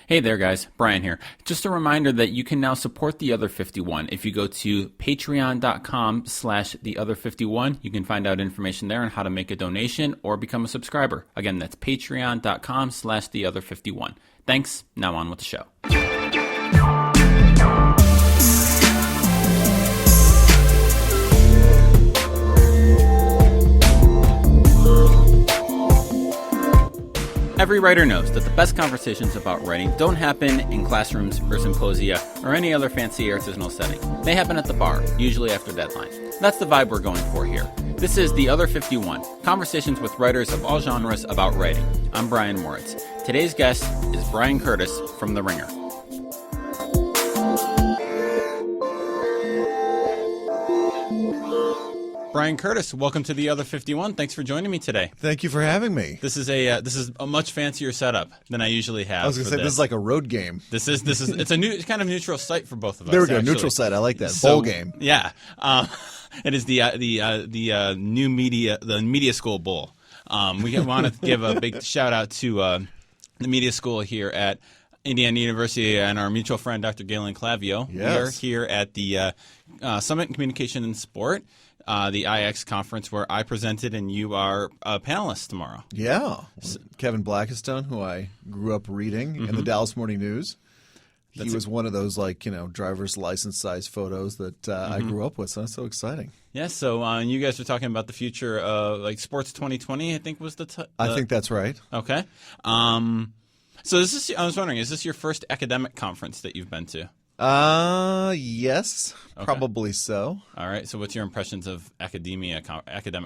Hey there, guys. Brian here. Just a reminder that you can now support The Other 51. If you go to patreon.com/theother51, you can find out information there on how to make a donation or become a subscriber. Again, that's patreon.com/theother51. Thanks. Now on with the show. Every writer knows that the best conversations about writing don't happen in classrooms or symposia or any other fancy artisanal setting. They happen at the bar, usually after deadline. That's the vibe we're going for here. This is The Other 51, conversations with writers of all genres about writing. I'm Brian Moritz. Today's guest is Bryan Curtis from The Ringer. Bryan Curtis, welcome to The Other 51. Thanks for joining me today. Thank you for having me. This is a much fancier setup than I usually have. I was going to say this is like a road game. It's a new kind of neutral site for both of us. There we go, actually. neutral site. I like that. Bowl game. Yeah, it is the new media school bowl. We want to give a big shout out to the media school here at Indiana University and our mutual friend Dr. Galen Clavio. Yes. We are here at the Summit in Communication and Sport. The IACS conference where I presented and you are a panelist tomorrow. Yeah. Kevin Blackistone, who I grew up reading in the Dallas Morning News. He was one of those driver's license size photos that I grew up with. So that's so exciting. Yeah. So you guys are talking about the future of Sports 2020, I think was I think that's right. Okay. So I was wondering, is this your first academic conference that you've been to? Yes, okay. Probably so. All right. So what's your impressions of academic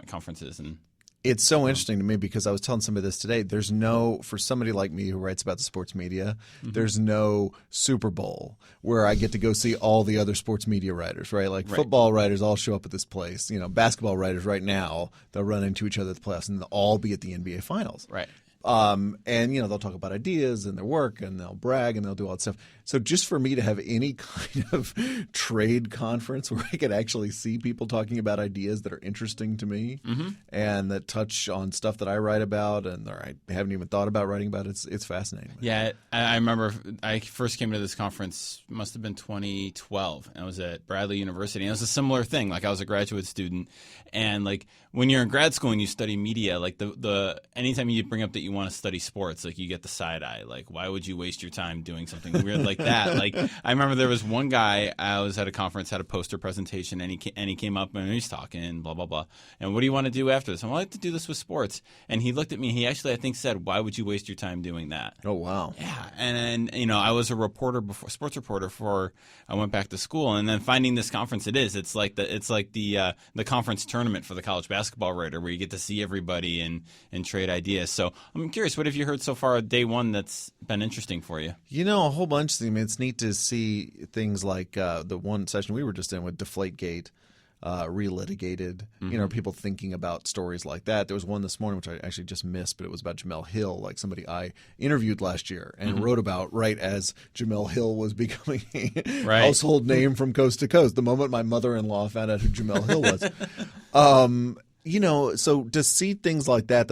conferences? And it's so interesting to me because I was telling somebody this today. For somebody like me who writes about the sports media, there's no Super Bowl where I get to go see all the other sports media writers, right? Like football writers all show up at this place. Basketball writers right now, they'll run into each other at the playoffs and they'll all be at the NBA Finals. Right. And they'll talk about ideas and their work and they'll brag and they'll do all that stuff. So just for me to have any kind of trade conference where I could actually see people talking about ideas that are interesting to me and that touch on stuff that I write about and I haven't even thought about writing about, it's fascinating. Yeah, I remember I first came to this conference, must have been 2012, and I was at Bradley University. And it was a similar thing. I was a graduate student, and when you're in grad school and you study media, the anytime you bring up that you want to study sports, you get the side eye. Why would you waste your time doing something weird like that? I remember there was one guy, I was at a conference, had a poster presentation, and he came up and he's talking, blah, blah, blah. And what do you want to do after this? I'd like to do this with sports. And he looked at me, he actually, I think, said, why would you waste your time doing that? Oh, wow. Yeah. And I was a reporter before, sports reporter before I went back to school. And then finding this conference, it's like the conference tournament for the college basketball writer where you get to see everybody and trade ideas. So I'm curious, what have you heard so far day one that's been interesting for you? A whole bunch of things. It's neat to see things like the one session we were just in with Deflategate relitigated, people thinking about stories like that. There was one this morning, which I actually just missed, but it was about Jamel Hill, somebody I interviewed last year and wrote about right as Jamel Hill was becoming a household name from coast to coast. The moment my mother-in-law found out who Jamel Hill was. So to see things like that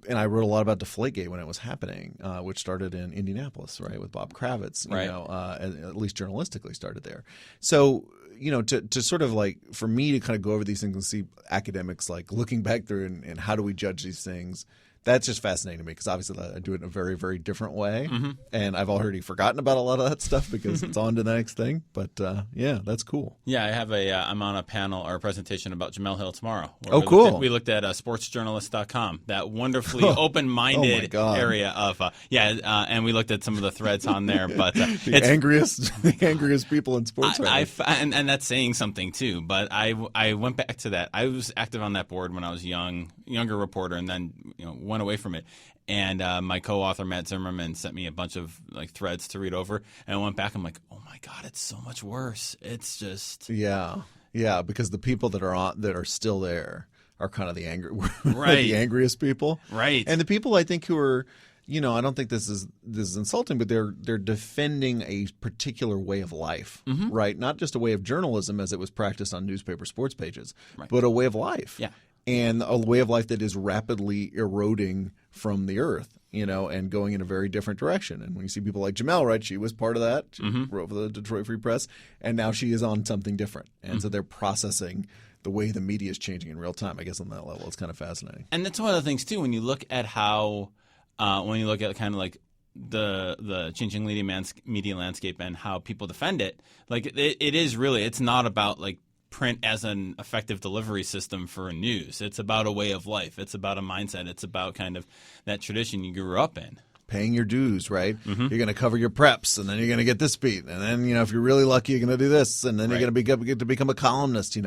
and I wrote a lot about Deflategate when it was happening, which started in Indianapolis, right, with Bob Kravitz, at least journalistically started there. So, to sort of for me to kind of go over these things and see academics looking back through and how do we judge these things, that's just fascinating to me because obviously I do it in a very, very different way. And I've already forgotten about a lot of that stuff because it's on to the next thing. But yeah, that's cool. Yeah, I have I'm on a panel or a presentation about Jamel Hill tomorrow. Oh, cool. We looked at sportsjournalist.com, that wonderfully open-minded area of and we looked at some of the threads on there. But the angriest people in sports. And that's saying something too. But I went back to that. I was active on that board when I was younger reporter, and then went away from it. And my co-author Matt Zimmerman sent me a bunch of threads to read over, and I went back. I'm like, oh my god, it's so much worse. It's just because the people that are still there are kind of the the angriest people, right? And the people I think who are, I don't think this is insulting, but they're defending a particular way of life, right? Not just a way of journalism as it was practiced on newspaper sports pages, but a way of life. Yeah. And a way of life that is rapidly eroding from the earth. and going in a very different direction. And when you see people like Jamel, right, she was part of that. She wrote for the Detroit Free Press, and now she is on something different. And so they're processing the way the media is changing in real time. I guess on that level, it's kind of fascinating. And that's one of the things too. When you look at how, when you look at kind of like the changing media landscape and how people defend it, like it is really, it's not about like print as an effective delivery system for news. It's about a way of life. It's about a mindset. It's about kind of that tradition you grew up in. Paying your dues, right? You're going to cover your preps, and then you're going to get this beat, and then if you're really lucky, you're going to do this, and then you're going to get to become a columnist,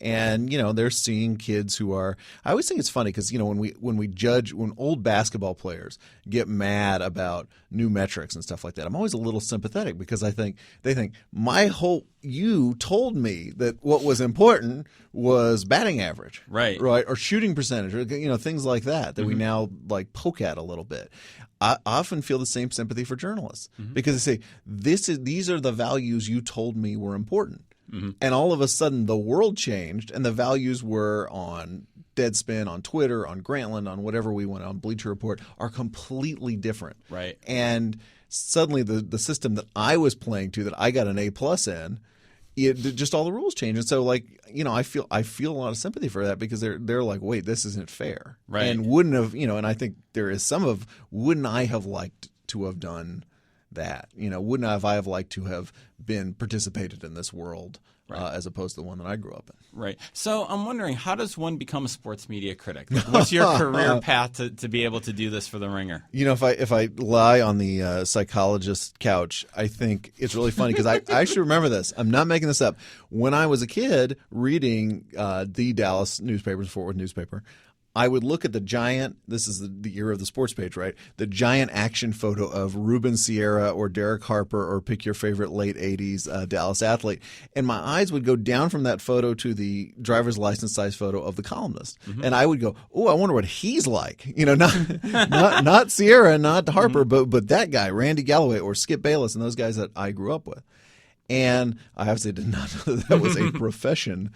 And they're seeing kids who are. I always think it's funny because when old basketball players get mad about new metrics and stuff like that, I'm always a little sympathetic because they think you told me that what was important was batting average, right, or shooting percentage, or things like that we now like poke at a little bit. I often feel the same sympathy for journalists because they say these are the values you told me were important. And all of a sudden, the world changed, and the values were on Deadspin, on Twitter, on Grantland, on whatever we went on Bleacher Report are completely different. Right. And suddenly, the system that I was playing to, that I got an A+ in, just all the rules changed. And so, I feel a lot of sympathy for that because they're like, wait, this isn't fair. Right. And wouldn't have, and I think there is wouldn't I have liked to have done that? Wouldn't I have liked to have been participated in this world as opposed to the one that I grew up in? Right. So I'm wondering, how does one become a sports media critic? What's your career path to be able to do this for the Ringer? If I lie on the psychologist couch, I think it's really funny because I actually remember this. I'm not making this up. When I was a kid reading the Dallas newspaper, the Fort Worth newspaper, I would look at the giant – this is the era of the sports page, right? The giant action photo of Ruben Sierra or Derek Harper or pick your favorite late 80s Dallas athlete. And my eyes would go down from that photo to the driver's license size photo of the columnist. And I would go, oh, I wonder what he's like. Not Sierra, not Harper, but that guy, Randy Galloway or Skip Bayless and those guys that I grew up with. And I obviously did not know that was a profession,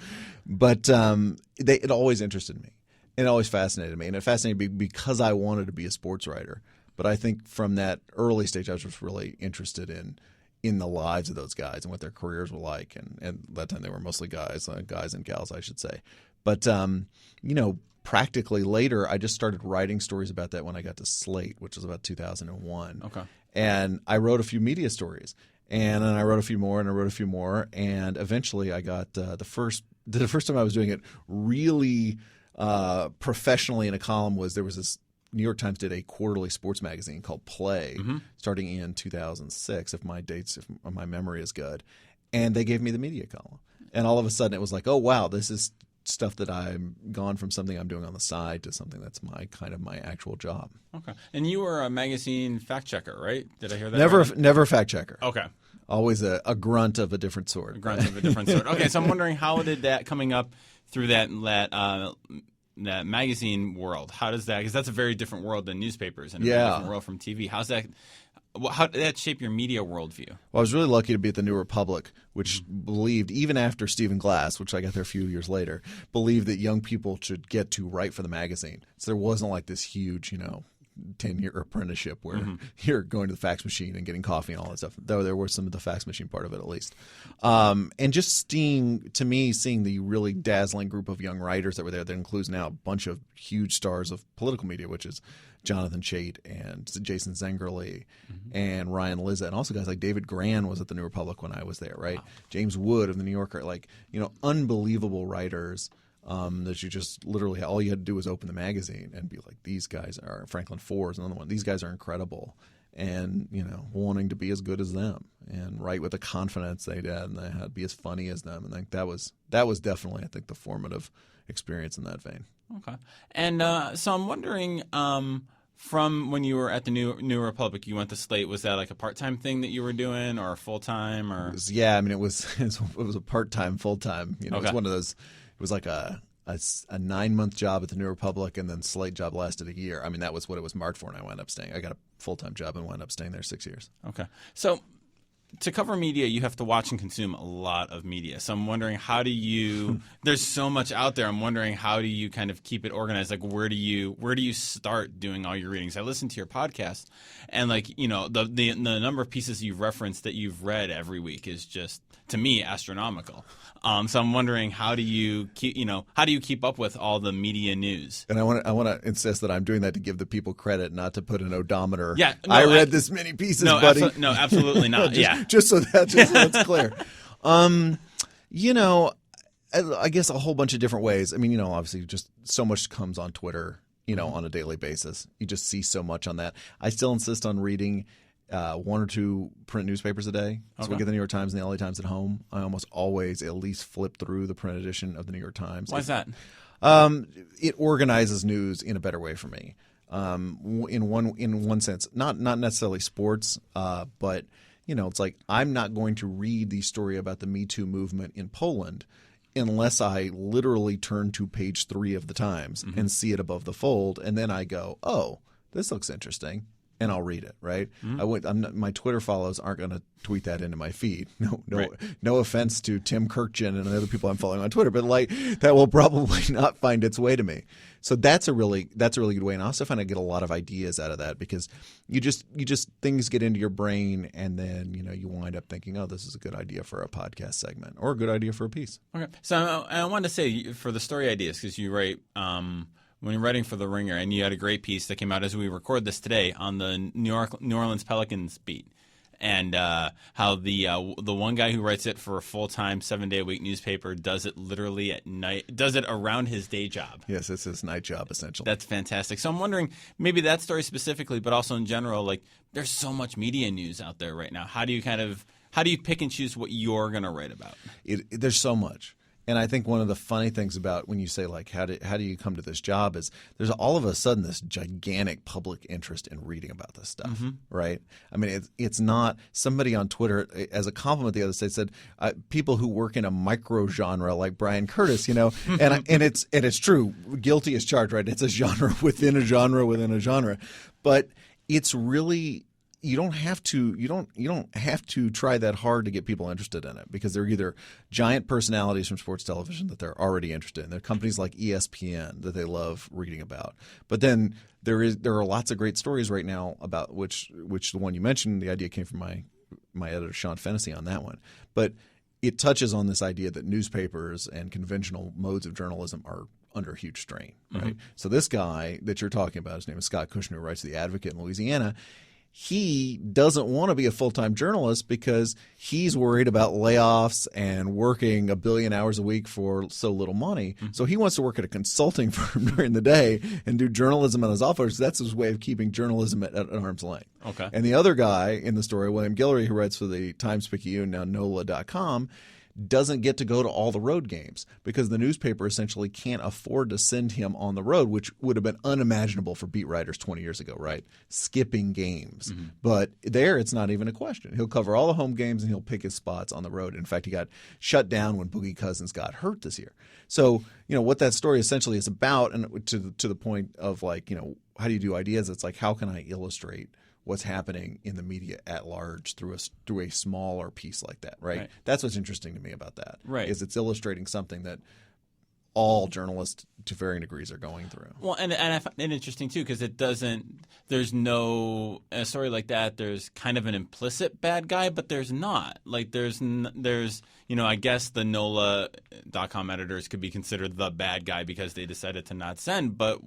but it always interested me. It always fascinated me, and it fascinated me because I wanted to be a sports writer. But I think from that early stage, I was just really interested in the lives of those guys and what their careers were like. And at that time, they were mostly guys and gals, I should say. But practically later, I just started writing stories about that when I got to Slate, which was about 2001. Okay. And I wrote a few media stories, and then I wrote a few more, and I wrote a few more, and eventually I got the first time I was doing it really. Professionally in a column there was this New York Times did a quarterly sports magazine called Play starting in 2006 if my memory is good, and they gave me the media column, and all of a sudden it was like, oh wow, this is stuff that I'm gone from something I'm doing on the side to something that's my actual job. Okay. And you were a magazine fact checker, right? Did I hear that? Never a fact checker. Okay. Always a grunt of a different sort. Okay, so I'm wondering, how did that coming up through that magazine world, how does that, because that's a very different world than newspapers and a very different world from TV. How did that shape your media worldview? Well, I was really lucky to be at the New Republic, which believed, even after Stephen Glass, which I got there a few years later, believed that young people should get to write for the magazine. So there wasn't like this huge, 10-year apprenticeship where you're going to the fax machine and getting coffee and all that stuff, though there was some of the fax machine part of it at least. And just seeing the really dazzling group of young writers that were there, that includes now a bunch of huge stars of political media, which is Jonathan Chait and Jason Zengerle and Ryan Lizza, and also guys like David Gran was at the New Republic when I was there, right? Wow. James Wood of the New Yorker, unbelievable writers. That you just literally all you had to do was open the magazine and be like, these guys are Franklin Foer is another one. These guys are incredible, and wanting to be as good as them and write with the confidence they did, and they had to be as funny as them. And I think that was definitely, I think, the formative experience in that vein. Okay, and so I'm wondering, from when you were at the New Republic, you went to Slate. Was that like a part-time thing that you were doing, or full-time, or? It was a part-time, full-time. It was one of those. It was like a 9-month job at the New Republic, and then Slate job lasted a year. I mean, that was what it was marked for, and I wound up staying. I got a full-time job and wound up staying there 6 years. Okay. So to cover media, you have to watch and consume a lot of media. So I'm wondering, how do you? There's so much out there. I'm wondering, how do you kind of keep it organized? Like, where do you start doing all your readings? I listen to your podcast, and like, you know, the number of pieces you've referenced that you've read every week is just, to me, astronomical. So I'm wondering, how do you keep up with all the media news? And I want to insist that I'm doing that to give the people credit, not to put an odometer. Yeah, no, I read this many pieces, buddy. No, absolutely not. just so that's clear. You know, I guess a whole bunch of different ways. I mean, you know, obviously, just so much comes on Twitter, you know, on a daily basis. You just see so much on that. I still insist on reading 1 or 2 print newspapers a day. So we get the New York Times and the LA Times at home. I almost always at least flip through the print edition of the New York Times. Why is that? It organizes news in a better way for me. In one sense, not necessarily sports, but you know, it's like, I'm not going to read the story about the Me Too movement in Poland unless I literally turn to page 3 of the Times and see it above the fold, and then I go, oh, this looks interesting. And I'll read it, right? My Twitter follows aren't going to tweet that into my feed. No offense to Tim Kirkjian and other people I'm following on Twitter, but like, that will probably not find its way to me. So that's a really good way. And I also find I get a lot of ideas out of that, because you just things get into your brain, and then, you know, you wind up thinking, oh, this is a good idea for a podcast segment, or a good idea for a piece. Okay. So I wanted to say, for the story ideas, because you write. When you're writing for The Ringer, and you had a great piece that came out as we record this today on the New Orleans Pelicans beat, and how the one guy who writes it for a full-time 7-day-a-week newspaper does it literally at night, does it around his day job. Yes, it's his night job, essentially. That's fantastic. So I'm wondering, maybe that story specifically, but also in general, like, there's so much media news out there right now. How do you pick and choose what you're going to write about? There's so much. And I think one of the funny things about when you say, like, how do you come to this job, is there's all of a sudden this gigantic public interest in reading about this stuff, right? I mean, it's not – somebody on Twitter, as a compliment the other day, said people who work in a micro genre like Bryan Curtis, you know, and it's true. Guilty as charged, right? It's a genre within a genre within a genre. But it's really – you don't have to try that hard to get people interested in it, because they're either giant personalities from sports television that they're already interested in. There are companies like ESPN that they love reading about. But then there are lots of great stories right now about which the one you mentioned, the idea came from my editor Sean Fennessy on that one. But it touches on this idea that newspapers and conventional modes of journalism are under huge strain, right? So this guy that you're talking about, his name is Scott Kushner, who writes The Advocate in Louisiana. He doesn't want to be a full-time journalist because he's worried about layoffs and working 1 billion hours a week for so little money. So he wants to work at a consulting firm during the day and do journalism on his off hours. That's his way of keeping journalism at arm's length. Okay. And the other guy in the story, William Guillory, who writes for the Times-Picayune, now NOLA.com, doesn't get to go to all the road games because the newspaper essentially can't afford to send him on the road, which would have been unimaginable for beat writers 20 years ago, right? Skipping games. But there, it's not even a question. He'll cover all the home games and he'll pick his spots on the road. In fact, he got shut down when Boogie Cousins got hurt this year. So, you know, what that story essentially is about, and to the point of, like, you know, how do you do ideas? It's like, how can I illustrate what's happening in the media at large through a smaller piece like that, right? That's what's interesting to me about that. Right. Is it's illustrating something that all journalists to varying degrees are going through. Well, and I find it interesting too, because there's no a story like that. There's kind of an implicit bad guy, but there's not. Like there's you know, I guess the NOLA.com editors could be considered the bad guy because they decided to not send, but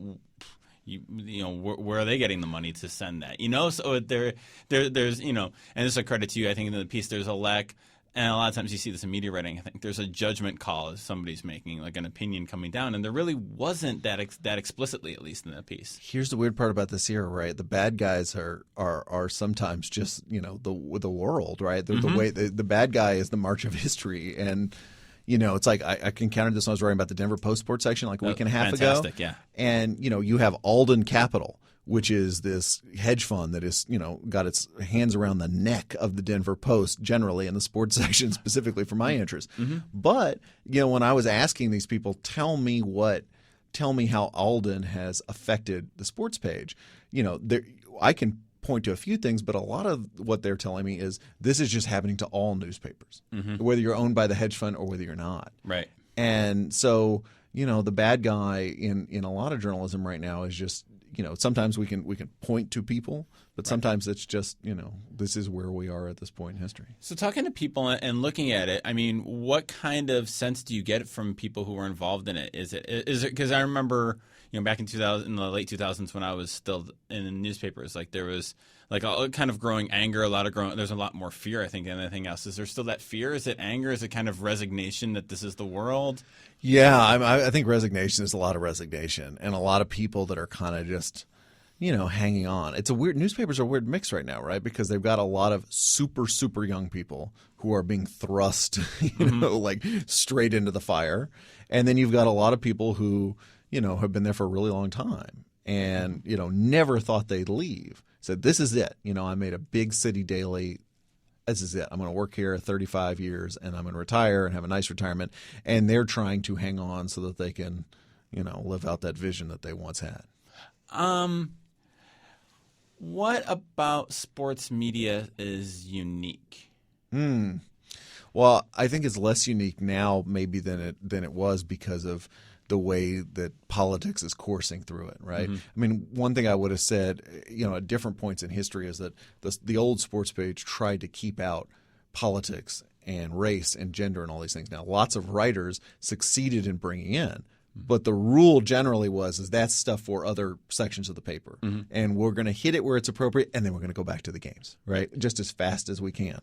you know, where are they getting the money to send that? You know, so there's, you know, and this is a credit to you. I think in the piece there's a lack, and a lot of times you see this in media writing. I think there's a judgment call somebody's making, like an opinion coming down, and there really wasn't that explicitly, at least in that piece. Here's the weird part about this era, right? The bad guys are sometimes just, you know, the world, right? The way the bad guy is the march of history. And you know, it's like I encountered this when I was writing about the Denver Post sports section like a week and a half ago. Fantastic, yeah. And, you know, you have Alden Capital, which is this hedge fund that is, you know, got its hands around the neck of the Denver Post generally, and the sports section specifically for my interest. But, you know, when I was asking these people, tell me how Alden has affected the sports page, you know, I can point to a few things, but a lot of what they're telling me is this is just happening to all newspapers, whether you're owned by the hedge fund or whether you're not. Right. And so, the bad guy in a lot of journalism right now is just, sometimes we can point to people, but sometimes it's just, this is where we are at this point in history. So talking to people and looking at it, I mean, what kind of sense do you get from people who were involved in it? Is it because I remember, back in in the late 2000s when I was still in the newspapers, like there was like a kind of growing anger, there's a lot more fear, I think, than anything else. Is there still that fear? Is it anger? Is it kind of resignation that this is the world? Yeah, I think resignation is a lot of resignation and a lot of people that are kind of just, hanging on. It's a weird – newspapers are a weird mix right now, right, because they've got a lot of super, super young people who are being thrust, like straight into the fire. And then you've got a lot of people who, have been there for a really long time and, never thought they'd leave. Said, this is it. I made a big city daily. This is it. I'm going to work here 35 years and I'm going to retire and have a nice retirement. And they're trying to hang on so that they can, live out that vision that they once had. What about sports media is unique? Well, I think it's less unique now maybe than it was because of the way that politics is coursing through it, right? I mean, one thing I would have said, at different points in history is that the old sports page tried to keep out politics and race and gender and all these things. Now, lots of writers succeeded in bringing in, but the rule generally is that's stuff for other sections of the paper. And we're going to hit it where it's appropriate, and then we're going to go back to the games, right? Just as fast as we can.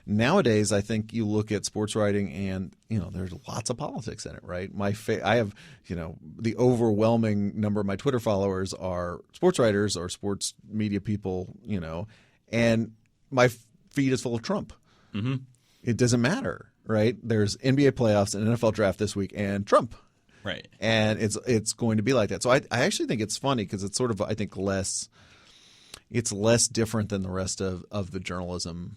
Nowadays, I think you look at sports writing and, there's lots of politics in it, right? I have, the overwhelming number of my Twitter followers are sports writers or sports media people, and my feed is full of Trump. It doesn't matter, right? There's NBA playoffs and NFL draft this week and Trump. Right. And it's going to be like that. So I actually think it's funny because it's sort of, I think, it's less different than the rest of the journalism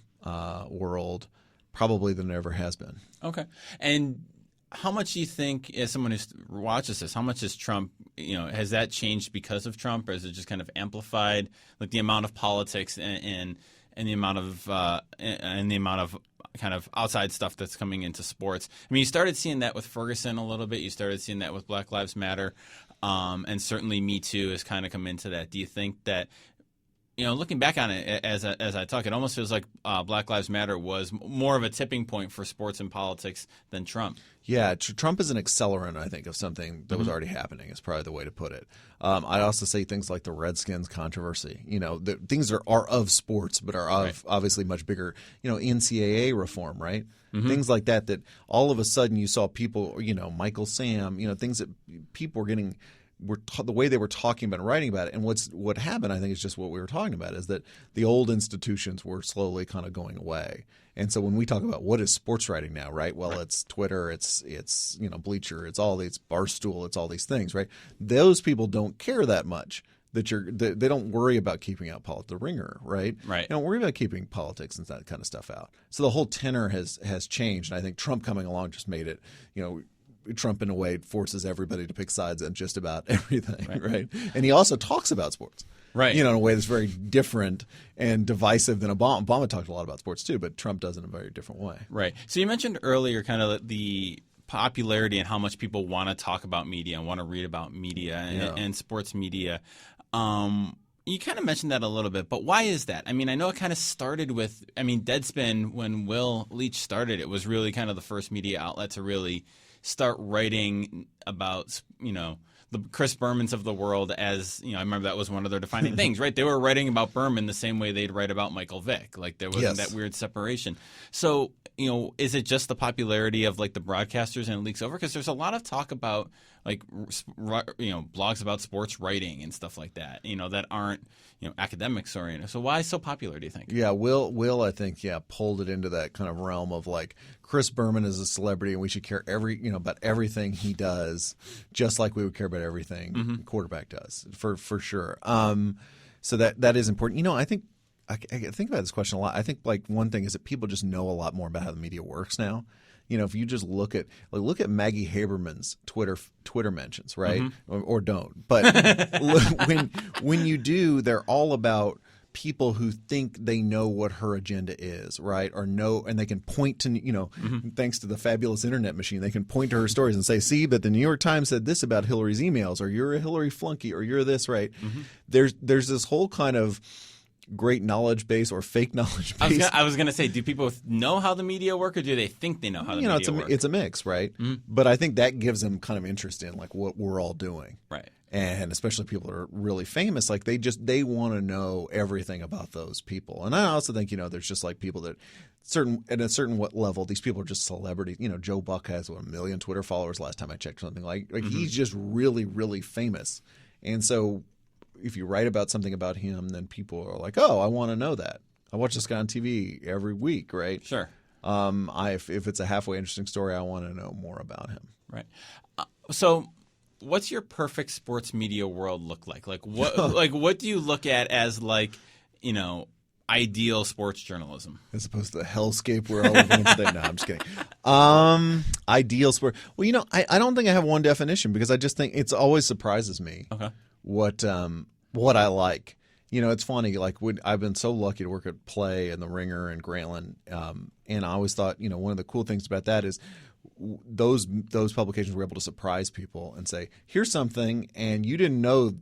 world, probably than it ever has been. Okay. And how much do you think, as someone who watches this, how much is Trump, has that changed because of Trump, or is it just kind of amplified, like the amount of politics and the amount of kind of outside stuff that's coming into sports? I mean, you started seeing that with Ferguson a little bit. You started seeing that with Black Lives Matter, and certainly Me Too has kind of come into that. Do you think that, looking back on it as I talk, it almost feels like Black Lives Matter was more of a tipping point for sports and politics than Trump? Yeah, Trump is an accelerant, I think, of something that was already happening is probably the way to put it. I also say things like the Redskins controversy, things that are of sports but are of obviously much bigger, NCAA reform, right? Things like that all of a sudden you saw people, Michael Sam, things that people were getting – the way they were talking about and writing about it. And what happened, I think, is just what we were talking about, is that the old institutions were slowly kind of going away. And so when we talk about what is sports writing now, right? Well, it's Twitter, it's Bleacher, it's all these Barstool, it's all these things, right? Those people don't care that much. They don't worry about keeping out the Ringer, right? Right. They don't worry about keeping politics and that kind of stuff out. So the whole tenor has changed. And I think Trump coming along just made it, Trump, in a way, forces everybody to pick sides on just about everything, right? And he also talks about sports, right? In a way that's very different and divisive than Obama. Obama talked a lot about sports too, but Trump does in a very different way. Right. So you mentioned earlier kind of the popularity and how much people want to talk about media and want to read about media and sports media. You kind of mentioned that a little bit, but why is that? I mean, I know it kind of started with, Deadspin, when Will Leach started, it was really kind of the first media outlet to really start writing about, the Chris Bermans of the world, as, I remember that was one of their defining things, right? They were writing about Berman the same way they'd write about Michael Vick. Like there wasn't that weird separation. So, is it just the popularity of like the broadcasters and it leaks over? Because there's a lot of talk about like, blogs about sports writing and stuff like that, that aren't, academics oriented. So why so popular, do you think? Yeah, Will, I think, pulled it into that kind of realm of like Chris Berman is a celebrity and we should care about everything he does, just like we would care about everything the quarterback does, for sure. So that is important. I think I think about this question a lot. I think like one thing is that people just know a lot more about how the media works now. If you just look at Maggie Haberman's Twitter mentions, right, or don't, but when you do, they're all about people who think they know what her agenda is, right? Or know, and they can point to, thanks to the fabulous internet machine, they can point to her stories and say, see, but the New York Times said this about Hillary's emails, or you're a Hillary flunky, or you're this, right? There's this whole kind of great knowledge base or fake knowledge base. I was going to say, do people know how the media work, or do they think they know how the media work? It's a mix, right? But I think that gives them kind of interest in like what we're all doing. Right. And especially people that are really famous, like they want to know everything about those people. And I also think, there's just like people that at a certain level, these people are just celebrities. Joe Buck has 1 million Twitter followers last time I checked, something like he's just really, really famous. And so if you write about something about him, then people are like, oh, I want to know that. I watch this guy on TV every week, right? Sure. If it's a halfway interesting story, I want to know more about him. Right. So what's your perfect sports media world look like? Like what do you look at as ideal sports journalism? As opposed to the hellscape we're all living in today. No, I'm just kidding. Ideal sport. Well, I don't think I have one definition, because I just think it's always surprises me. Okay. What I like. It's funny. Like I've been so lucky to work at Play and The Ringer and Grantland, and I always thought, one of the cool things about that is those publications were able to surprise people and say, here's something, and you didn't know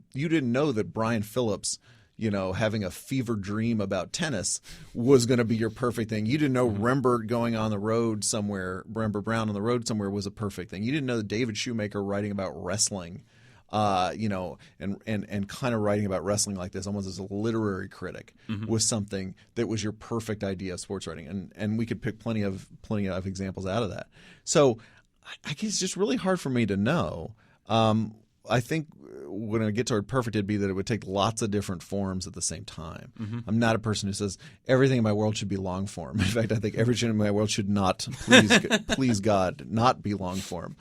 that Brian Phillips, having a fever dream about tennis was going to be your perfect thing. You didn't know Rembert going on the road somewhere, Rembert Brown on the road somewhere was a perfect thing. You didn't know that David Shoemaker writing about wrestling, and kind of writing about wrestling like this, almost as a literary critic, was something that was your perfect idea of sports writing. And we could pick plenty of examples out of that. So I guess it's just really hard for me to know. I think when I get toward perfect, it'd be that it would take lots of different forms at the same time. I'm not a person who says everything in my world should be long form. In fact, I think everything in my world should not, please God, not be long form.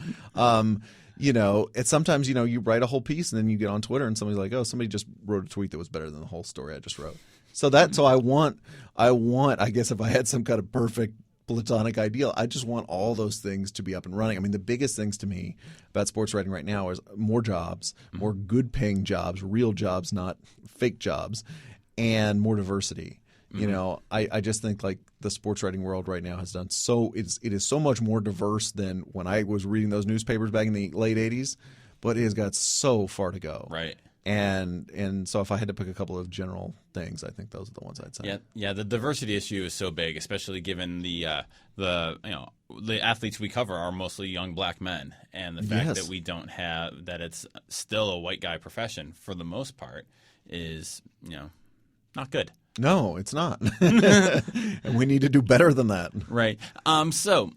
It's sometimes, you write a whole piece and then you get on Twitter and somebody's like, oh, somebody just wrote a tweet that was better than the whole story I just wrote. So I want, I guess if I had some kind of perfect platonic ideal, I just want all those things to be up and running. I mean, the biggest things to me about sports writing right now is more jobs, more good paying jobs, real jobs, not fake jobs, and more diversity. I just think like the sports writing world right now has done it is so much more diverse than when I was reading those newspapers back in the late 80s, but it has got so far to go. Right. And so if I had to pick a couple of general things, I think those are the ones I'd say. Yeah. The diversity issue is so big, especially given the athletes we cover are mostly young black men, and the fact that we don't have that it's still a white guy profession for the most part is not good. No, it's not. And we need to do better than that. Right. So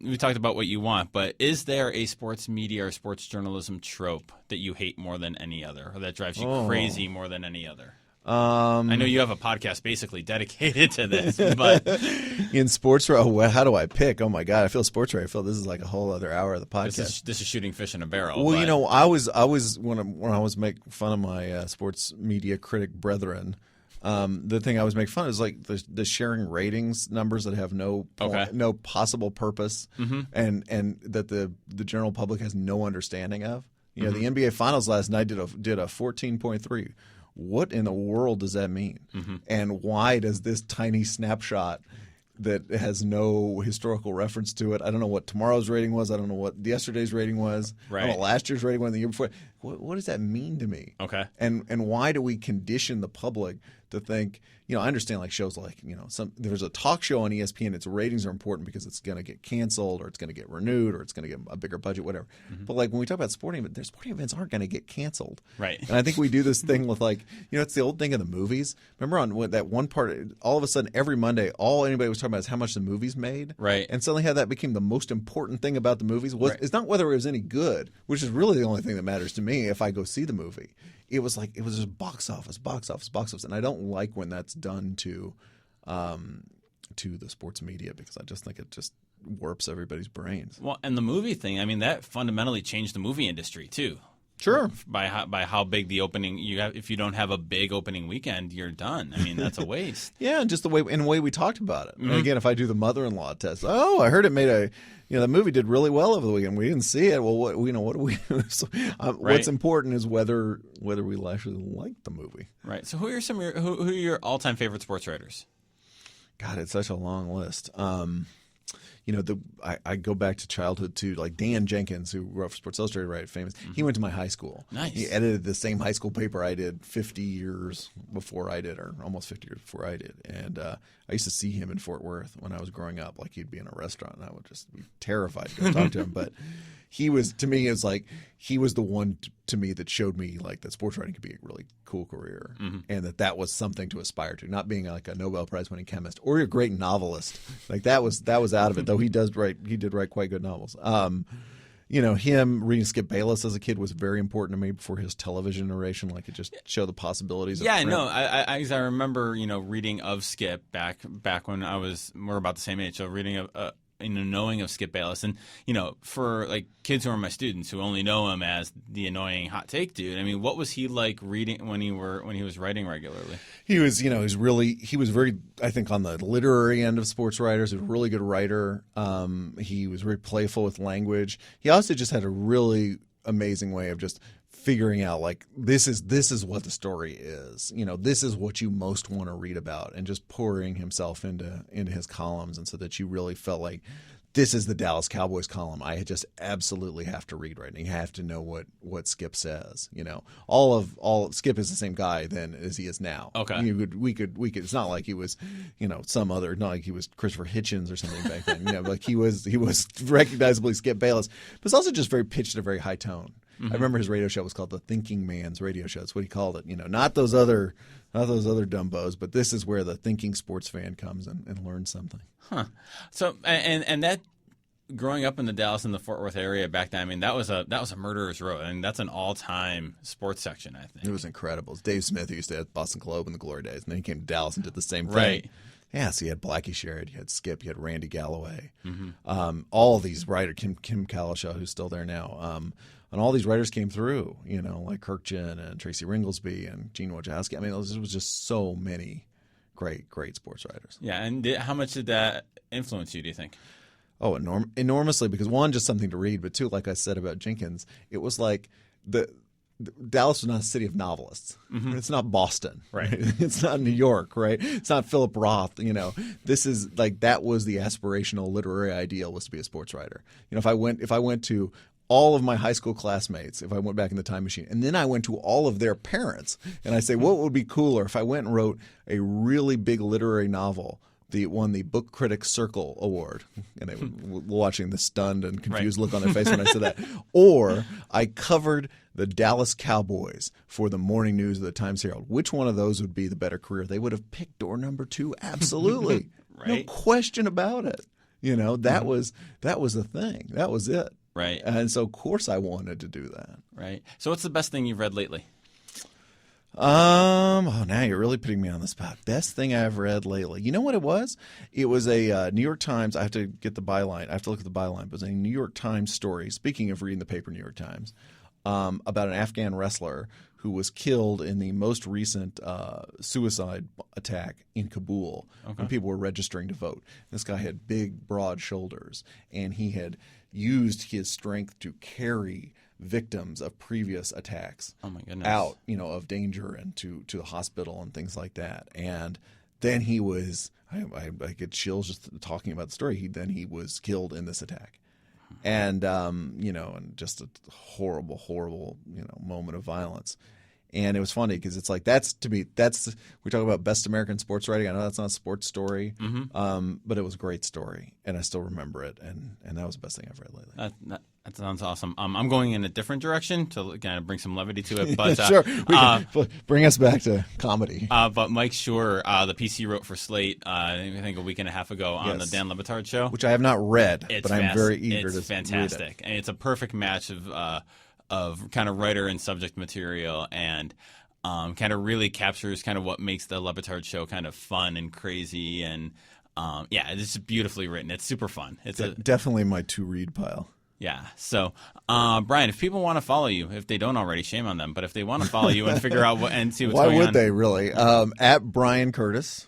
we talked about what you want, but is there a sports media or sports journalism trope that you hate more than any other, or that drives you crazy more than any other? I know you have a podcast basically dedicated to this, but in sports, how do I pick? Oh my God, I feel sports writer. I feel this is like a whole other hour of the podcast. This is shooting fish in a barrel. Well, I was when I was making fun of my sports media critic brethren. The thing I was making fun of is like the sharing ratings numbers that have no possible purpose, and that the general public has no understanding of. The NBA Finals last night did a 14.3. What in the world does that mean? And why does this tiny snapshot that has no historical reference to it? I don't know what tomorrow's rating was. I don't know what yesterday's rating was. Right. I don't know what last year's rating was, the year before. What does that mean to me? Okay. And why do we condition the public to think, I understand like shows like, there's a talk show on ESPN, its ratings are important because it's going to get canceled or it's going to get renewed or it's going to get a bigger budget, whatever. But like when we talk about sporting events, their sporting events aren't going to get canceled. Right. And I think we do this thing with like, it's the old thing in the movies. Remember on that one part, all of a sudden every Monday, all anybody was talking about is how much the movies made. Right. And suddenly how that became the most important thing about the movies it's not whether it was any good, which is really the only thing that matters to me if I go see the movie. It was just box office. And I don't like when that's done to the sports media, because I just think it just warps everybody's brains. Well, and the movie thing, I mean, that fundamentally changed the movie industry too. Sure. By how big the opening you have. If you don't have a big opening weekend, you're done. I mean, that's a waste. Yeah, and just the way we talked about it. And again, if I do the mother-in-law test, I heard it made the movie did really well over the weekend. We didn't see it. Well, what do we? So, what's important is whether we actually like the movie. Right. So who are your all-time favorite sports writers? God, it's such a long list. I go back to childhood too, like Dan Jenkins, who wrote for Sports Illustrated, right? Famous. He went to my high school. Nice. He edited the same high school paper I did 50 years before I did, or almost 50 years before I did. And I used to see him in Fort Worth when I was growing up. Like he'd be in a restaurant, and I would just be terrified to go talk to him. But he was, to me, it's like he was the one to me that showed me like that sports writing could be a really cool career, and that was something to aspire to. Not being like a Nobel Prize winning chemist or a great novelist, like that was out of it. Though he did write quite good novels. Him reading Skip Bayless as a kid was very important to me before his television narration. Like it just showed the possibilities. Yeah, of print. no, I remember reading of Skip back when we're about the same age. So reading knowing of Skip Bayless, and for like kids who are my students who only know him as the annoying hot take dude. I mean, what was he like reading when he was writing regularly? He was very, I think, on the literary end of sports writers. He was a really good writer. He was very playful with language. He also just had a really amazing way of just figuring out like this is what the story is. This is what you most want to read about, and just pouring himself into his columns, and so that you really felt like this is the Dallas Cowboys column I just absolutely have to read right now. You have to know what Skip says. All Skip is the same guy then as he is now. Okay. We could. It's not like he was, some other. Not like he was Christopher Hitchens or something back then. Like he was recognizably Skip Bayless, but it's also just very pitched at a very high tone. I remember his radio show was called The Thinking Man's Radio Show. That's what he called it. Not those other dumbos, but this is where the thinking sports fan comes and learns something. Huh. So and that growing up in the Dallas and the Fort Worth area back then, I mean, that was a murderer's row. I mean, that's an all-time sports section, I think. It was incredible. It's Dave Smith, who used to have Boston Globe in the glory days, and then he came to Dallas and did the same thing. Right. Yeah, so you had Blackie Sherrod, you had Skip, you had Randy Galloway, all these writers, Kim Kalishaw, who's still there now, and all these writers came through, like Kirkjian and Tracy Ringlesby and Gene Wojciechowski. I mean, it was just so many great sports writers. Yeah, and how much did that influence you, do you think? Oh, enormously, because one, just something to read, but two, like I said about Jenkins, it was like Dallas was not a city of novelists. It's not Boston, right? It's not New York, right? It's not Philip Roth. This is like that was the aspirational literary ideal, was to be a sports writer. If I went to all of my high school classmates, if I went back in the time machine, and then I went to all of their parents, and I say, what would be cooler if I went and wrote a really big literary novel that won the Book Critics Circle Award, and they were watching the stunned and confused look on their face when I said that, or I covered the Dallas Cowboys for the morning news of the Times-Herald. Which one of those would be the better career? They would have picked door number 2, absolutely. Right. No question about it. That was the thing. That was it. Right. And so, of course, I wanted to do that. Right. So what's the best thing you've read lately? Now you're really putting me on the spot. Best thing I've read lately. You know what it was? It was a New York Times. I have to get the byline. I have to look at the byline. But it was a New York Times story, speaking of reading the paper New York Times, about an Afghan wrestler who was killed in the most recent suicide attack in Kabul when people were registering to vote. This guy had big, broad shoulders, and he had used his strength to carry victims of previous attacks out, of danger and to the hospital and things like that. And then he was, I get chills just talking about the story. He was killed in this attack. And, and just a horrible, moment of violence. And it was funny because it's like, we talk about best American sports writing. I know that's not a sports story, but it was a great story, and I still remember it, and that was the best thing I've read lately. That sounds awesome. I'm going in a different direction to kind of bring some levity to it. But sure, bring us back to comedy. But Mike Schur, the piece he wrote for Slate, I think a week and a half ago on the Dan Le Batard show, which I have not read, but I'm very eager to read it. It's fantastic, and it's a perfect match of kind of writer and subject material, and kind of really captures kind of what makes the Le Batard show kind of fun and crazy, and it's just beautifully written. It's super fun. It's definitely my to read pile. Yeah. So, Brian, if people want to follow you, if they don't already, shame on them. But if they want to follow you and figure out and see what's going on. Why would they really? At Bryan Curtis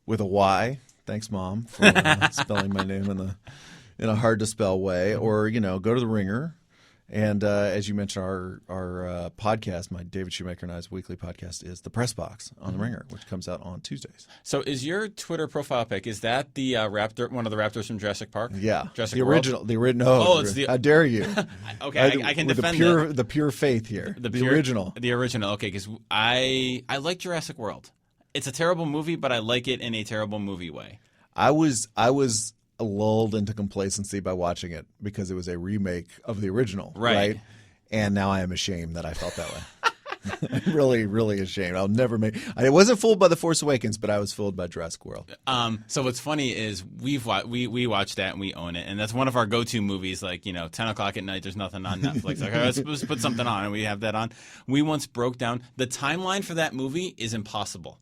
with a Y. Thanks, Mom, for spelling my name in a hard to spell way. Or go to the Ringer. And as you mentioned, our podcast, my David Shoemaker and I's weekly podcast, is the Press Box on the Ringer, which comes out on Tuesdays. So, is your Twitter profile pic? Is that the raptor, one of the raptors from Jurassic Park? Yeah, Jurassic the World? original. The original. Oh, it's the. How dare you? Okay, I can defend the pure faith here. The original. The original. Okay, because I like Jurassic World. It's a terrible movie, but I like it in a terrible movie way. I was lulled into complacency by watching it because it was a remake of the original, right? And now I am ashamed that I felt that way. I'm really, really ashamed. I'll never make. I wasn't fooled by The Force Awakens, but I was fooled by Jurassic World. So what's funny is we watch that and we own it, and that's one of our go-to movies. Like 10 o'clock at night, there's nothing on Netflix. Like, let's put something on, and we have that on. We once broke down the timeline for that movie is impossible.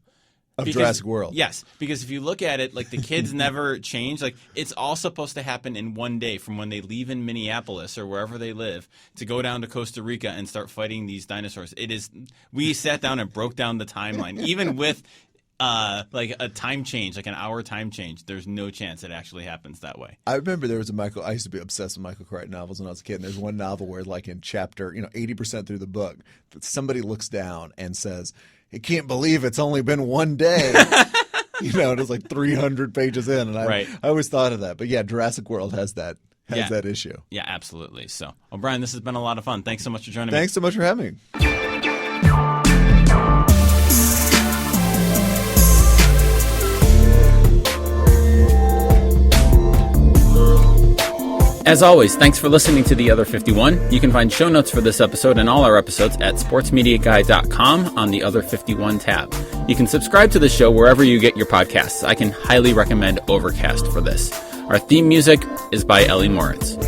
Jurassic World. Yes, because if you look at it, like the kids never change. Like it's all supposed to happen in one day from when they leave in Minneapolis or wherever they live to go down to Costa Rica and start fighting these dinosaurs. It is. We sat down and broke down the timeline, even with like a time change, like an hour time change. There's no chance it actually happens that way. I remember there was I used to be obsessed with Michael Crichton novels when I was a kid. And there's one novel where, like in chapter, 80% through the book, somebody looks down and says, "I can't believe it's only been one day." And it's like 300 pages in, and I always thought of that. But yeah, Jurassic World has that issue. Yeah, absolutely. So, Brian, this has been a lot of fun. Thanks so much for joining me. Thanks so much for having me. As always, thanks for listening to The Other 51. You can find show notes for this episode and all our episodes at sportsmediaguy.com on the Other 51 tab. You can subscribe to the show wherever you get your podcasts. I can highly recommend Overcast for this. Our theme music is by Ellie Moritz.